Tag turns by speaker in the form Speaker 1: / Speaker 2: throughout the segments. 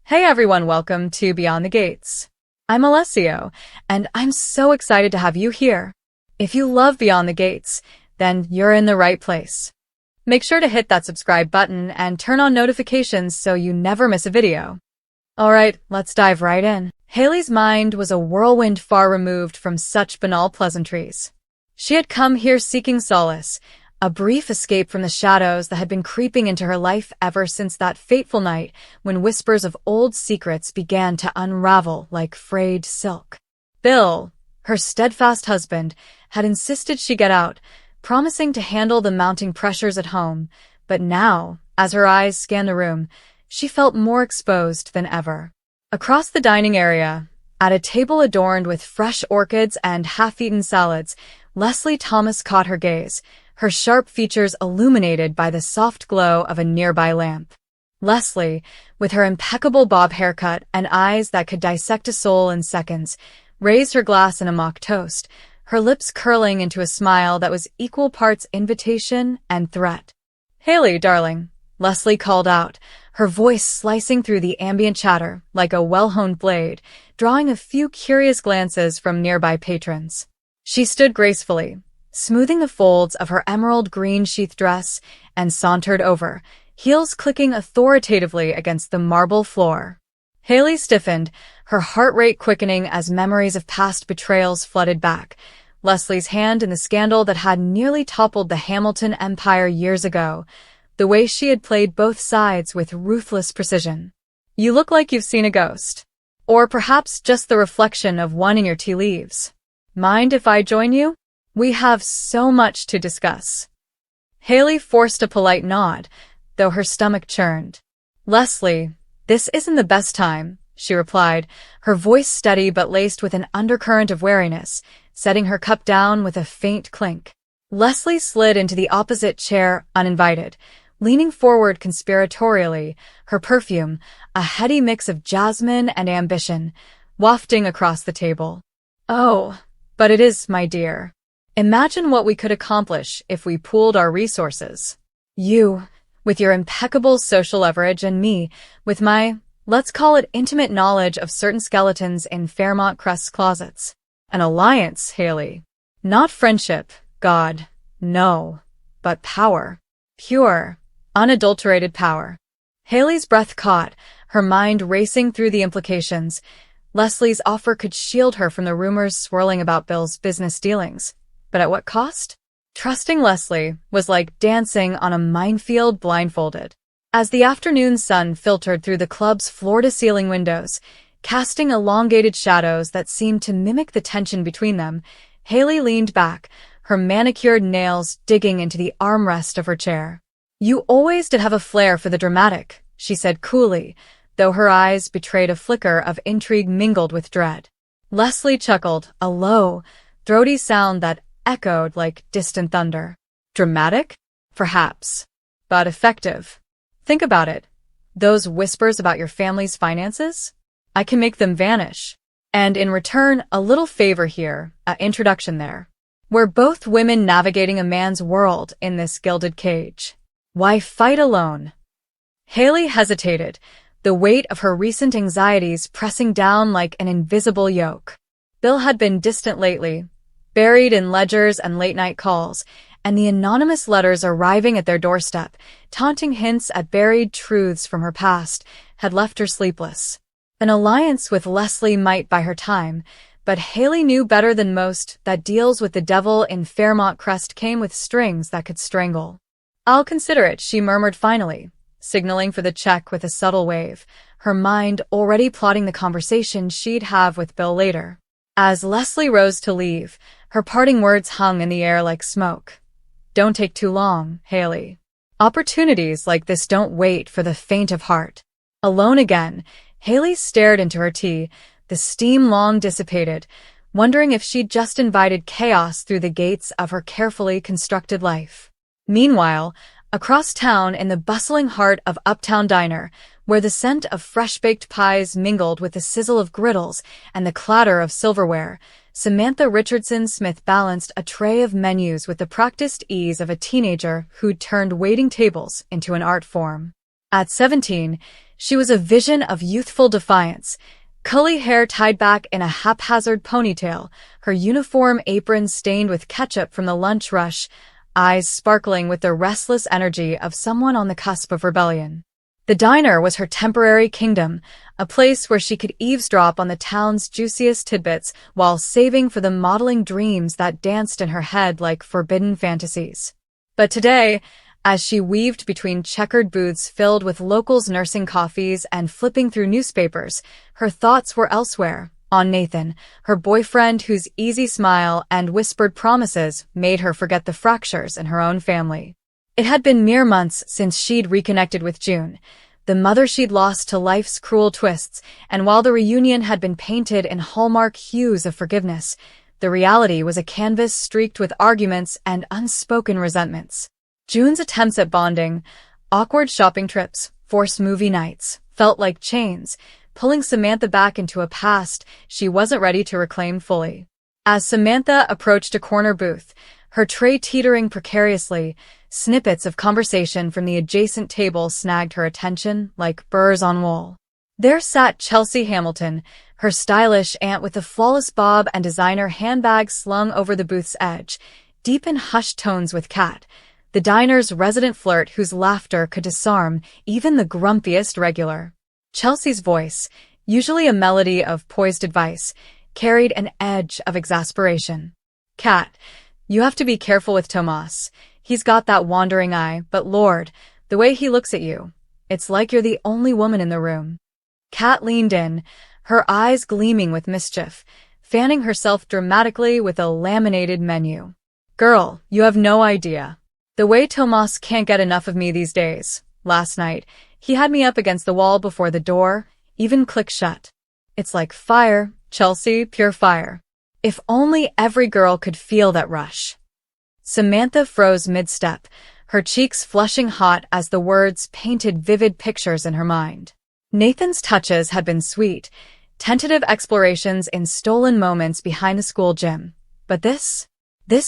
Speaker 1: Hey everyone, welcome to Beyond the Gates. I'm Alessio, and I'm so excited to have you here. If you love Beyond the Gates, then you're in the right place. Make sure to hit that subscribe button and turn on notifications so you never miss a video. Alright, let's dive right in. Hayley's mind was a whirlwind far removed from such banal pleasantries. She had come here seeking solace, a brief escape from the shadows that had been creeping into her life ever since that fateful night when whispers of old secrets began to unravel like frayed silk. Bill, her steadfast husband, had insisted she get out, promising to handle the mounting pressures at home, but now, as her eyes scanned the room, she felt more exposed than ever. Across the dining area, at a table adorned with fresh orchids and half-eaten salads, Leslie Thomas caught her gaze, her sharp features illuminated by the soft glow of a nearby lamp. Leslie, with her impeccable bob haircut and eyes that could dissect a soul in seconds, raised her glass in a mock toast, her lips curling into a smile that was equal parts invitation and threat. "Hayley, darling," Leslie called out, her voice slicing through the ambient chatter like a well-honed blade, drawing a few curious glances from nearby patrons. She stood gracefully, smoothing the folds of her emerald green sheath dress, and sauntered over, heels clicking authoritatively against the marble floor. Hayley stiffened, her heart rate quickening as memories of past betrayals flooded back. Leslie's hand in the scandal that had nearly toppled the Hamilton empire years ago, the way she had played both sides with ruthless precision. "You look like you've seen a ghost. Or perhaps just the reflection of one in your tea leaves. Mind if I join you? We have so much to discuss." Hayley forced a polite nod, though her stomach churned. "Leslie, this isn't the best time," she replied, her voice steady but laced with an undercurrent of wariness, setting her cup down with a faint clink. Leslie slid into the opposite chair uninvited, leaning forward conspiratorially, her perfume, a heady mix of jasmine and ambition, wafting across the table. "Oh, but it is, my dear. Imagine what we could accomplish if we pooled our resources. You, with your impeccable social leverage, and me, with my, let's call it intimate knowledge of certain skeletons in Fairmont Crest's closets. An alliance, Hayley. Not friendship, God, no, but power. Pure, unadulterated power." Hayley's breath caught, her mind racing through the implications. Leslie's offer could shield her from the rumors swirling about Bill's business dealings. But at what cost? Trusting Leslie was like dancing on a minefield blindfolded. As the afternoon sun filtered through the club's floor-to-ceiling windows, casting elongated shadows that seemed to mimic the tension between them, Hayley leaned back, her manicured nails digging into the armrest of her chair. "You always did have a flair for the dramatic," she said coolly, though her eyes betrayed a flicker of intrigue mingled with dread. Leslie chuckled, a low, throaty sound that echoed like distant thunder. "Dramatic? Perhaps. But effective. Think about it. Those whispers about your family's finances? I can make them vanish. And in return, a little favor here, an introduction there. We're both women navigating a man's world in this gilded cage. Why fight alone?" Hayley hesitated, the weight of her recent anxieties pressing down like an invisible yoke. Bill had been distant lately, buried in ledgers and late-night calls, and the anonymous letters arriving at their doorstep, taunting hints at buried truths from her past, had left her sleepless. An alliance with Leslie might buy her time, but Hayley knew better than most that deals with the devil in Fairmont Crest came with strings that could strangle. "I'll consider it," she murmured finally, signaling for the check with a subtle wave, her mind already plotting the conversation she'd have with Bill later. As Leslie rose to leave, her parting words hung in the air like smoke. "Don't take too long, Hayley. Opportunities like this don't wait for the faint of heart." Alone again, Hayley stared into her tea, the steam long dissipated, wondering if she'd just invited chaos through the gates of her carefully constructed life. Meanwhile, across town in the bustling heart of Uptown Diner, where the scent of fresh-baked pies mingled with the sizzle of griddles and the clatter of silverware, Samantha Richardson Smith balanced a tray of menus with the practiced ease of a teenager who'd turned waiting tables into an art form. At 17, she was a vision of youthful defiance, curly hair tied back in a haphazard ponytail, her uniform apron stained with ketchup from the lunch rush, eyes sparkling with the restless energy of someone on the cusp of rebellion. The diner was her temporary kingdom, a place where she could eavesdrop on the town's juiciest tidbits while saving for the modeling dreams that danced in her head like forbidden fantasies. But today, as she weaved between checkered booths filled with locals nursing coffees and flipping through newspapers, her thoughts were elsewhere, on Nathan, her boyfriend whose easy smile and whispered promises made her forget the fractures in her own family. It had been mere months since she'd reconnected with June, the mother she'd lost to life's cruel twists, and while the reunion had been painted in hallmark hues of forgiveness, the reality was a canvas streaked with arguments and unspoken resentments. June's attempts at bonding, awkward shopping trips, forced movie nights, felt like chains, pulling Samantha back into a past she wasn't ready to reclaim fully. As Samantha approached a corner booth, her tray teetering precariously, snippets of conversation from the adjacent table snagged her attention like burrs on wool. There sat Hayley Hamilton, her stylish aunt with a flawless bob and designer handbag slung over the booth's edge, deep in hushed tones with Kat, the diner's resident flirt whose laughter could disarm even the grumpiest regular. Chelsea's voice, usually a melody of poised advice, carried an edge of exasperation. "Kat, you have to be careful with Tomas. He's got that wandering eye, but Lord, the way he looks at you, it's like you're the only woman in the room." Kat leaned in, her eyes gleaming with mischief, fanning herself dramatically with a laminated menu. "Girl, you have no idea. The way Tomas can't get enough of me these days. Last night, he had me up against the wall before the door, even click shut. It's like fire, Chelsea, pure fire. If only every girl could feel that rush." Samantha froze mid-step, her cheeks flushing hot as the words painted vivid pictures in her mind. Nathan's touches had been sweet, tentative explorations in stolen moments behind the school gym. But this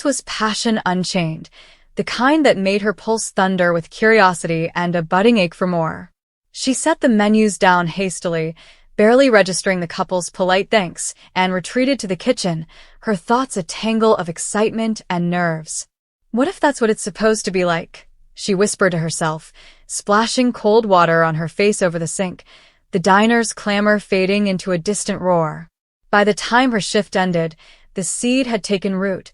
Speaker 1: was passion unchained, the kind that made her pulse thunder with curiosity and a budding ache for more. She set the menus down hastily, barely registering the couple's polite thanks, and retreated to the kitchen, her thoughts a tangle of excitement and nerves. "What if that's what it's supposed to be like?" she whispered to herself, splashing cold water on her face over the sink, the diner's clamor fading into a distant roar. By the time her shift ended, the seed had taken root,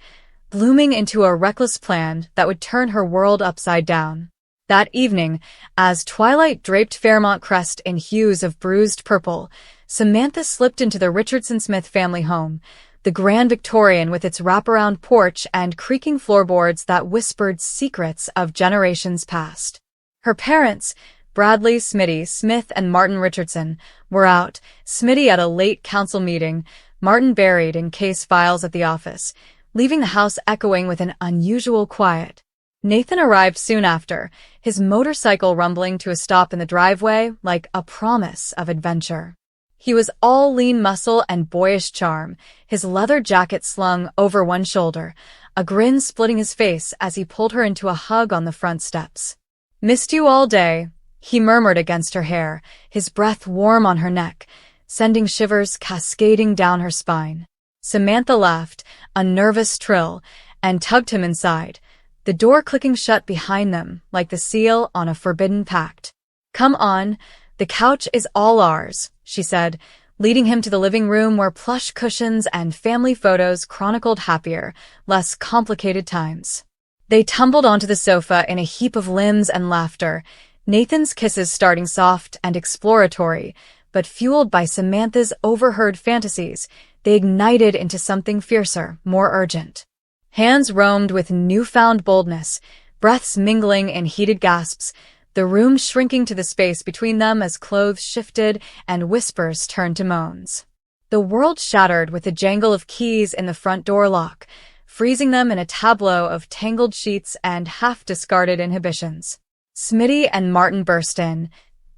Speaker 1: blooming into a reckless plan that would turn her world upside down. That evening, as twilight draped Fairmont Crest in hues of bruised purple, Samantha slipped into the Richardson Smith family home, the grand Victorian with its wraparound porch and creaking floorboards that whispered secrets of generations past. Her parents, Bradley Smitty Smith and Martin Richardson, were out, Smitty at a late council meeting, Martin buried in case files at the office, leaving the house echoing with an unusual quiet. Nathan arrived soon after, his motorcycle rumbling to a stop in the driveway like a promise of adventure. He was all lean muscle and boyish charm, his leather jacket slung over one shoulder, a grin splitting his face as he pulled her into a hug on the front steps. "Missed you all day," he murmured against her hair, his breath warm on her neck, sending shivers cascading down her spine. Samantha laughed, a nervous trill, and tugged him inside, the door clicking shut behind them like the seal on a forbidden pact. "Come on, the couch is all ours," she said, leading him to the living room where plush cushions and family photos chronicled happier, less complicated times. They tumbled onto the sofa in a heap of limbs and laughter, Nathan's kisses starting soft and exploratory, but fueled by Samantha's overheard fantasies, they ignited into something fiercer, more urgent. Hands roamed with newfound boldness, breaths mingling in heated gasps, the room shrinking to the space between them as clothes shifted and whispers turned to moans. The world shattered with the jangle of keys in the front door lock, freezing them in a tableau of tangled sheets and half-discarded inhibitions. Smitty and Martin burst in,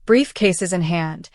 Speaker 1: briefcases in hand,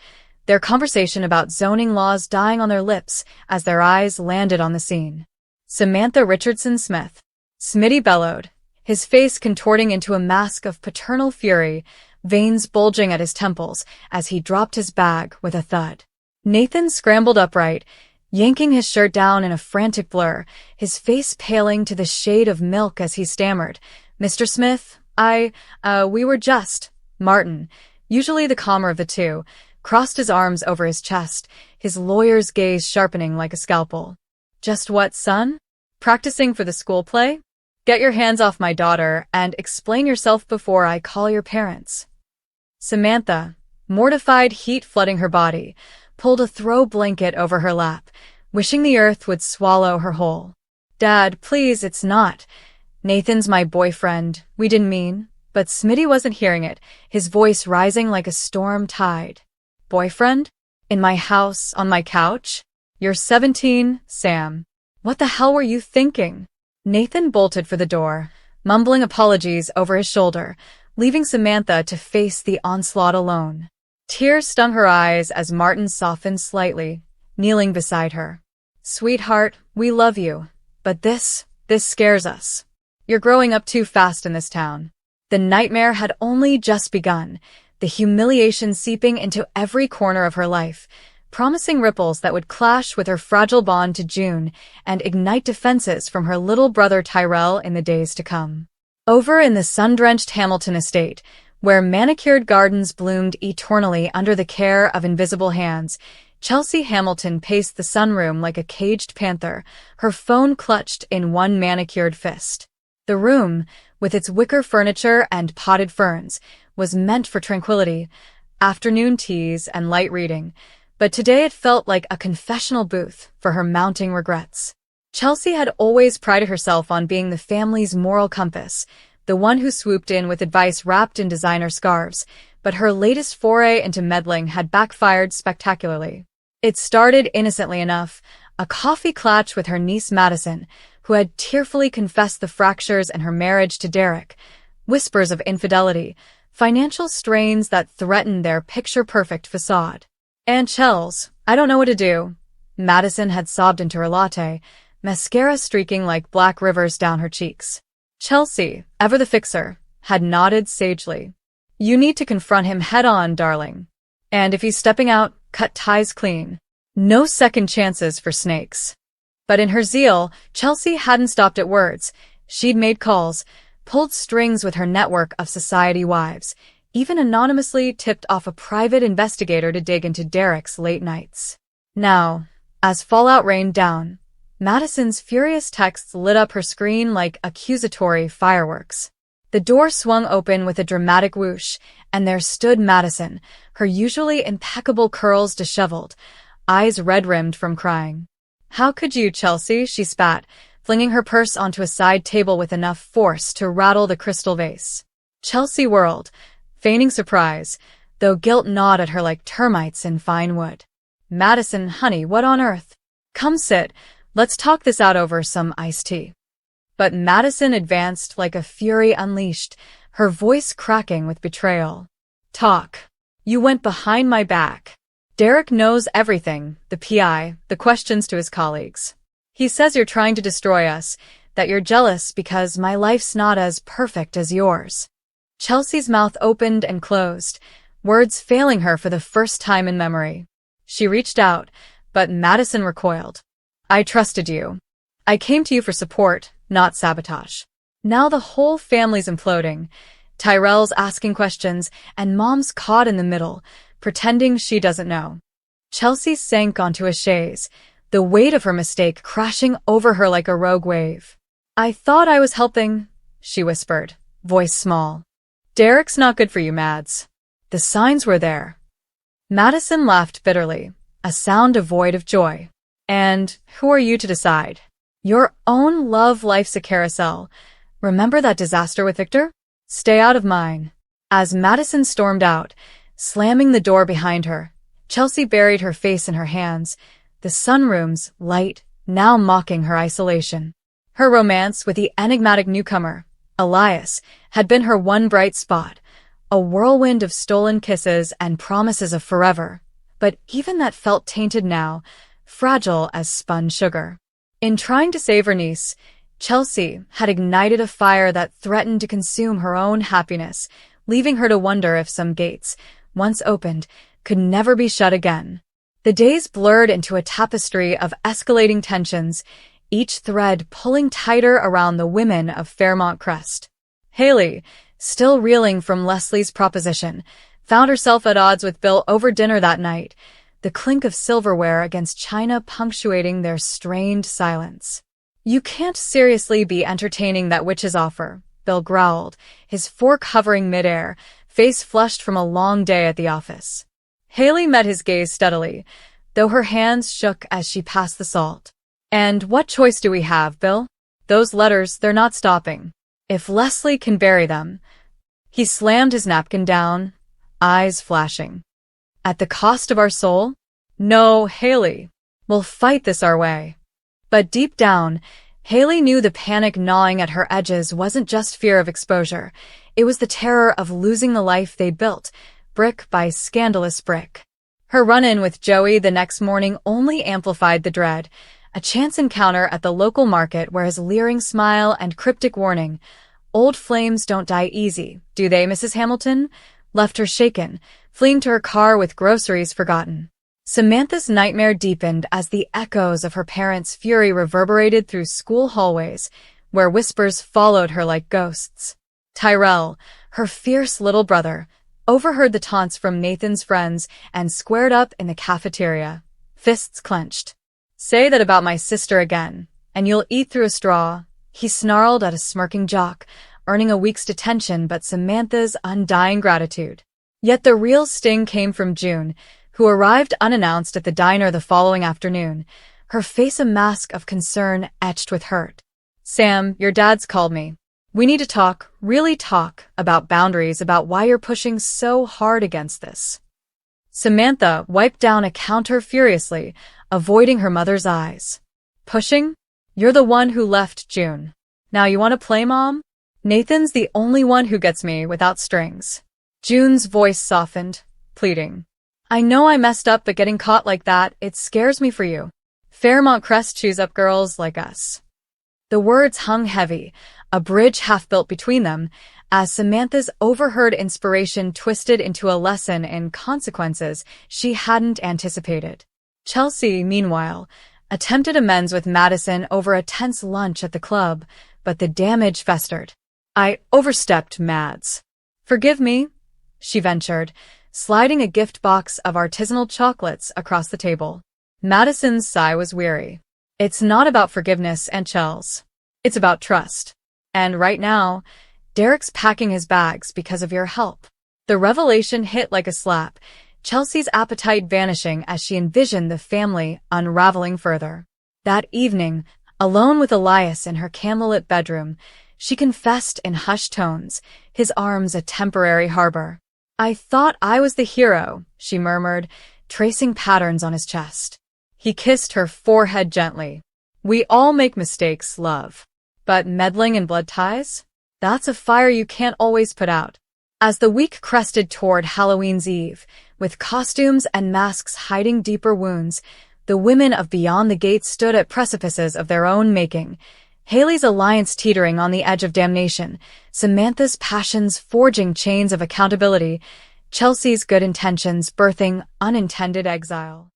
Speaker 1: their conversation about zoning laws dying on their lips as their eyes landed on the scene. "Samantha Richardson Smith," Smitty bellowed, his face contorting into a mask of paternal fury, veins bulging at his temples as he dropped his bag with a thud. Nathan scrambled upright, yanking his shirt down in a frantic blur, his face paling to the shade of milk as he stammered, "Mr. Smith, we were just—" Martin, usually the calmer of the two, crossed his arms over his chest, his lawyer's gaze sharpening like a scalpel. "Just what, son? Practicing for the school play? Get your hands off my daughter and explain yourself before I call your parents." Samantha, mortified, heat flooding her body, pulled a throw blanket over her lap, wishing the earth would swallow her whole. "Dad, please, it's not. Nathan's my boyfriend. We didn't mean." But Smitty wasn't hearing it, his voice rising like a storm tide. "Boyfriend? In my house, on my couch? You're 17, Sam. What the hell were you thinking?" Nathan bolted for the door, mumbling apologies over his shoulder, leaving Samantha to face the onslaught alone. Tears stung her eyes as Martin softened slightly, kneeling beside her. "Sweetheart, we love you, but this scares us. You're growing up too fast in this town." The nightmare had only just begun, the humiliation seeping into every corner of her life, promising ripples that would clash with her fragile bond to June and ignite defenses from her little brother Tyrell in the days to come. Over in the sun-drenched Hamilton estate, where manicured gardens bloomed eternally under the care of invisible hands, Chelsea Hamilton paced the sunroom like a caged panther, her phone clutched in one manicured fist. The room, with its wicker furniture and potted ferns, was meant for tranquility, afternoon teas and light reading, but today it felt like a confessional booth for her mounting regrets. Chelsea had always prided herself on being the family's moral compass, the one who swooped in with advice wrapped in designer scarves, but her latest foray into meddling had backfired spectacularly. It started innocently enough, a coffee clatch with her niece Madison, who had tearfully confessed the fractures in her marriage to Derek, whispers of infidelity, financial strains that threatened their picture-perfect facade. "Aunt Chels, I don't know what to do." Madison had sobbed into her latte, mascara streaking like black rivers down her cheeks. Chelsea, ever the fixer, had nodded sagely. "You need to confront him head-on, darling. And if he's stepping out, cut ties clean. No second chances for snakes." But in her zeal, Chelsea hadn't stopped at words. She'd made calls, pulled strings with her network of society wives, even anonymously tipped off a private investigator to dig into Derek's late nights. Now, as fallout rained down, Madison's furious texts lit up her screen like accusatory fireworks. The door swung open with a dramatic whoosh, and there stood Madison, her usually impeccable curls disheveled, eyes red-rimmed from crying. "How could you, Chelsea?" she spat, flinging her purse onto a side table with enough force to rattle the crystal vase. Chelsea whirled, feigning surprise, though guilt gnawed at her like termites in fine wood. "Madison, honey, what on earth? Come sit, let's talk this out over some iced tea." But Madison advanced like a fury unleashed, her voice cracking with betrayal. "Talk. You went behind my back. Derek knows everything, the PI, the questions to his colleagues. He says you're trying to destroy us, that you're jealous because my life's not as perfect as yours." Chelsea's mouth opened and closed, words failing her for the first time in memory. She reached out, but Madison recoiled. "I trusted you. I came to you for support, not sabotage. Now the whole family's imploding. Tyrell's asking questions, and Mom's caught in the middle, pretending she doesn't know." Chelsea sank onto a chaise, the weight of her mistake crashing over her like a rogue wave. "I thought I was helping," she whispered, voice small. "Derek's not good for you, Mads. The signs were there." Madison laughed bitterly, a sound devoid of joy. "And who are you to decide? Your own love life's a carousel. Remember that disaster with Victor? Stay out of mine." As Madison stormed out, slamming the door behind her, Chelsea buried her face in her hands, the sunroom's light now mocking her isolation. Her romance with the enigmatic newcomer, Elias, had been her one bright spot, a whirlwind of stolen kisses and promises of forever, but even that felt tainted now, fragile as spun sugar. In trying to save her niece, Chelsea had ignited a fire that threatened to consume her own happiness, leaving her to wonder if some gates, once opened, could never be shut again. The days blurred into a tapestry of escalating tensions, each thread pulling tighter around the women of Fairmont Crest. Hayley, still reeling from Leslie's proposition, found herself at odds with Bill over dinner that night, the clink of silverware against china punctuating their strained silence. "You can't seriously be entertaining that witch's offer," Bill growled, his fork hovering midair, face flushed from a long day at the office. Hayley met his gaze steadily, though her hands shook as she passed the salt. "And what choice do we have, Bill? Those letters, they're not stopping. If Leslie can bury them—" He slammed his napkin down, eyes flashing. "At the cost of our soul? No, Hayley. We'll fight this our way." But deep down, Hayley knew the panic gnawing at her edges wasn't just fear of exposure. It was the terror of losing the life they built, brick by scandalous brick. Her run-in with Joey the next morning only amplified the dread, a chance encounter at the local market where his leering smile and cryptic warning, "Old flames don't die easy, do they, Mrs. Hamilton?" left her shaken, fleeing to her car with groceries forgotten. Samantha's nightmare deepened as the echoes of her parents' fury reverberated through school hallways, where whispers followed her like ghosts. Tyrell, her fierce little brother, overheard the taunts from Nathan's friends and squared up in the cafeteria, fists clenched. "Say that about my sister again, and you'll eat through a straw," he snarled at a smirking jock, earning a week's detention but Samantha's undying gratitude. Yet the real sting came from June, who arrived unannounced at the diner the following afternoon, her face a mask of concern etched with hurt. "Sam, your dad's called me. We need to talk, really talk, about boundaries, about why you're pushing so hard against this." Samantha wiped down a counter furiously, avoiding her mother's eyes. "Pushing? You're the one who left June. Now you want to play mom? Nathan's the only one who gets me without strings." June's voice softened, pleading. "I know I messed up, but getting caught like that, it scares me for you. Fairmont Crest chews up girls like us." The words hung heavy, a bridge half built between them, as Samantha's overheard inspiration twisted into a lesson in consequences she hadn't anticipated. Chelsea, meanwhile, attempted amends with Madison over a tense lunch at the club, but the damage festered. "I overstepped, Mads. Forgive me," she ventured, sliding a gift box of artisanal chocolates across the table. Madison's sigh was weary. "It's not about forgiveness, Aunt Chels. It's about trust. And right now, Derek's packing his bags because of your help." The revelation hit like a slap, Chelsea's appetite vanishing as she envisioned the family unraveling further. That evening, alone with Elias in her candlelit bedroom, she confessed in hushed tones, his arms a temporary harbor. "I thought I was the hero," she murmured, tracing patterns on his chest. He kissed her forehead gently. "We all make mistakes, love. But meddling in blood ties? That's a fire you can't always put out." As the week crested toward Halloween's Eve, with costumes and masks hiding deeper wounds, the women of Beyond the Gates stood at precipices of their own making. Hayley's alliance teetering on the edge of damnation, Samantha's passions forging chains of accountability, Chelsea's good intentions birthing unintended exile.